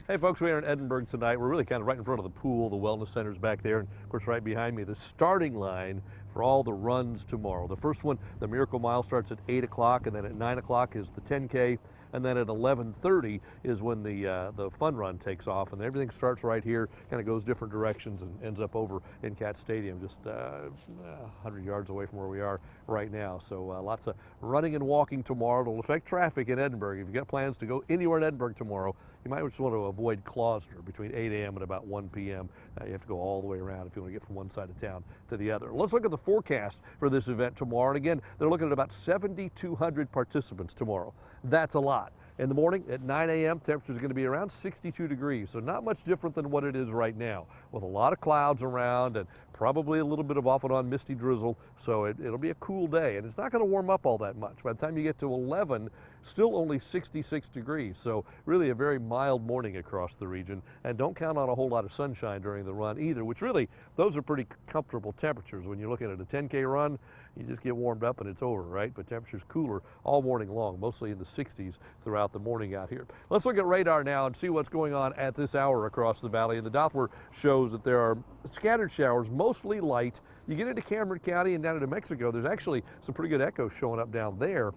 Hey folks, we are in Edinburgh tonight. We're really kind of right in front of the pool. The wellness center's back there, and of course right behind me, the starting line for all the runs tomorrow. The first one, the Miracle Mile, starts at 8 o'clock, and then at 9 o'clock is the 10K, and then at 11:30 is when the fun run takes off, and everything starts right here, kind of goes different directions and ends up over in Cat Stadium, just 100 yards away from where we are right now. So lots of running and walking tomorrow. It'll affect traffic in Edinburgh. If you've got plans to go anywhere in Edinburgh tomorrow, you might just want to avoid Closner between 8 a.m. and about 1 p.m. You have to go all the way around if you want to get from one side of town to the other. Let's look at the forecast for this event tomorrow. And again, they're looking at about 7,200 participants tomorrow. That's a lot. In the morning at 9 a.m., temperature is going to be around 62 degrees, so not much different than what it is right now, with a lot of clouds around and probably a little bit of off and on misty drizzle, so it'll be a cool day, and it's not going to warm up all that much. By the time you get to 11, still only 66 degrees, so really a very mild morning across the region, and don't count on a whole lot of sunshine during the run either, which really, those are pretty comfortable temperatures. When you're looking at a 10K run, you just get warmed up and it's over, right? But temperatures cooler all morning long, mostly in the 60s throughout the morning out here. Let's look at radar now and see what's going on at this hour across the valley. And the Doppler shows that there are scattered showers, mostly light. You get into Cameron County and down into Mexico, there's actually some pretty good echoes showing up down there.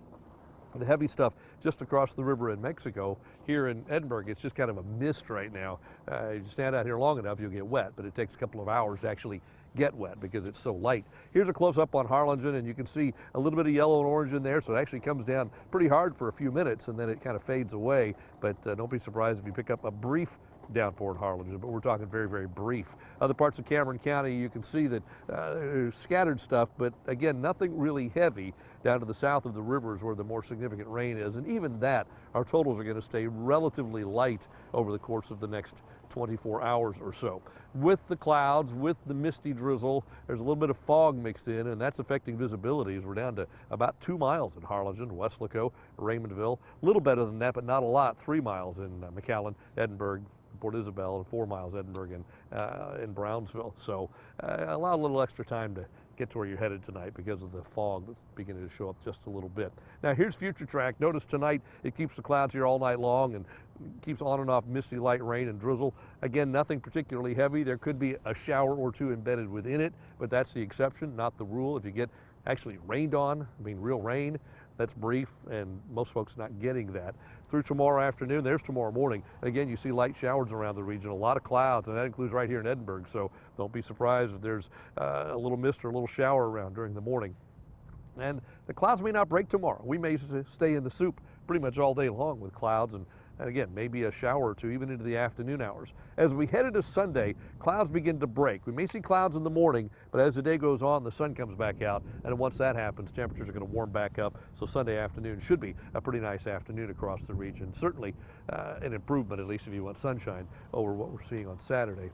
The heavy stuff just across the river in Mexico. Here in Edinburgh, it's just kind of a mist right now. You stand out here long enough, you'll get wet, but it takes a couple of hours to actually get wet because it's so light. Here's a close-up on Harlingen, and you can see a little bit of yellow and orange in there, so it actually comes down pretty hard for a few minutes, and then it kind of fades away. But don't be surprised if you pick up a brief downpour in Harlingen, but we're talking very, very brief. Other parts of Cameron County, you can see that there's scattered stuff, but again, nothing really heavy down to the south of the rivers where the more significant rain is. And even that, our totals are going to stay relatively light over the course of the next 24 hours or so. With the clouds, with the misty drizzle, there's a little bit of fog mixed in, and that's affecting visibility as we're down to about 2 miles in Harlingen, Weslaco, Raymondville. A little better than that, but not a lot. 3 miles in McAllen, Edinburgh, Port Isabel, and 4 miles Edinburgh and in Brownsville. So allow a little extra time to get to where you're headed tonight because of the fog that's beginning to show up just a little bit. Now here's Future Track. Notice tonight it keeps the clouds here all night long and keeps on and off misty light rain and drizzle. Again, nothing particularly heavy. There could be a shower or two embedded within it, but that's the exception, not the rule. If you get actually rained on, I mean real rain, that's brief, and most folks not getting that. Through tomorrow afternoon, there's tomorrow morning. And again, you see light showers around the region, a lot of clouds, and that includes right here in Edinburgh. So don't be surprised if there's a little mist or a little shower around during the morning. And the clouds may not break tomorrow. We may stay in the soup pretty much all day long with clouds and again, maybe a shower or two even into the afternoon hours. As we head into Sunday, clouds begin to break. We may see clouds in the morning, but as the day goes on, the sun comes back out, and once that happens, temperatures are going to warm back up, so Sunday afternoon should be a pretty nice afternoon across the region. Certainly an improvement, at least if you want sunshine, over what we're seeing on Saturday.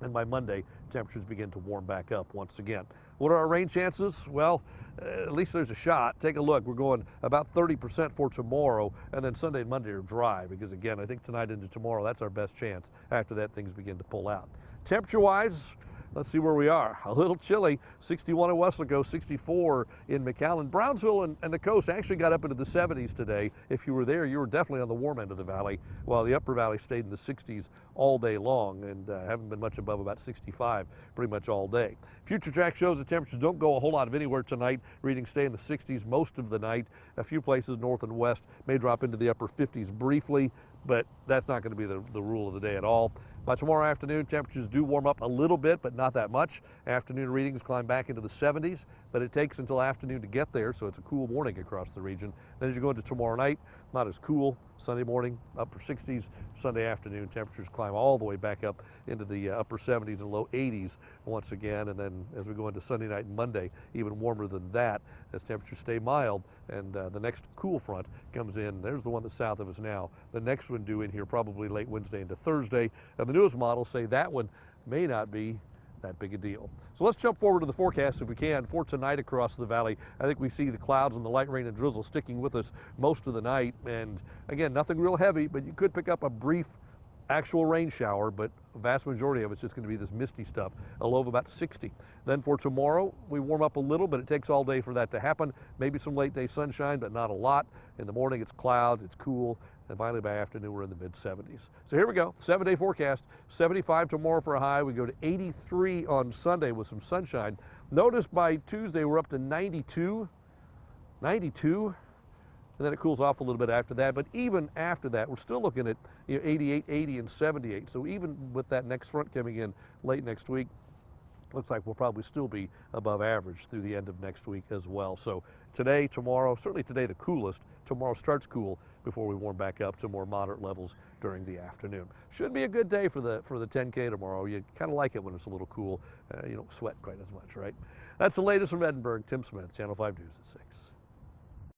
And by Monday, temperatures begin to warm back up once again. What are our rain chances? Well, at least there's a shot. Take a look. We're going about 30% for tomorrow, and then Sunday and Monday are dry because, again, I think tonight into tomorrow, that's our best chance. After that, things begin to pull out. Temperature-wise, let's see where we are. A little chilly, 61 in Weslaco, 64 in McAllen. Brownsville and the coast actually got up into the 70s today. If you were there, you were definitely on the warm end of the valley, while the upper valley stayed in the 60s all day long and haven't been much above about 65 pretty much all day. Future Track shows the temperatures don't go a whole lot of anywhere tonight. Readings stay in the 60s most of the night. A few places north and west may drop into the upper 50s briefly, but that's not going to be the rule of the day at all. By tomorrow afternoon, temperatures do warm up a little bit, but not that much. Afternoon readings climb back into the 70s, but it takes until afternoon to get there, so it's a cool morning across the region. Then as you go into tomorrow night, not as cool. Sunday morning, upper 60s. Sunday afternoon, temperatures climb all the way back up into the upper 70s and low 80s once again. And then as we go into Sunday night and Monday, even warmer than that as temperatures stay mild. And the next cool front comes in. There's the one that's south of us now. The next one due in here probably late Wednesday into Thursday. And the newest models say that one may not be that big a deal. So let's jump forward to the forecast if we can for tonight across the valley. I think we see the clouds and the light rain and drizzle sticking with us most of the night. And again, nothing real heavy, but you could pick up a brief actual rain shower, but a vast majority of it's just going to be this misty stuff, a low of about 60. Then for tomorrow, we warm up a little, but it takes all day for that to happen. Maybe some late day sunshine, but not a lot. In the morning, it's clouds, it's cool, and finally by afternoon, we're in the mid-70s. So here we go, 7-day forecast. 75 tomorrow for a high. We go to 83 on Sunday with some sunshine. Notice by Tuesday, we're up to 92. 92. And then it cools off a little bit after that. But even after that, we're still looking at 88, 80, and 78. So even with that next front coming in late next week, looks like we'll probably still be above average through the end of next week as well. So today, tomorrow, certainly today the coolest. Tomorrow starts cool before we warm back up to more moderate levels during the afternoon. Should be a good day for the 10K tomorrow. You kind of like it when it's a little cool. You don't sweat quite as much, right? That's the latest from Edinburgh. Tim Smith, Channel 5 News at 6.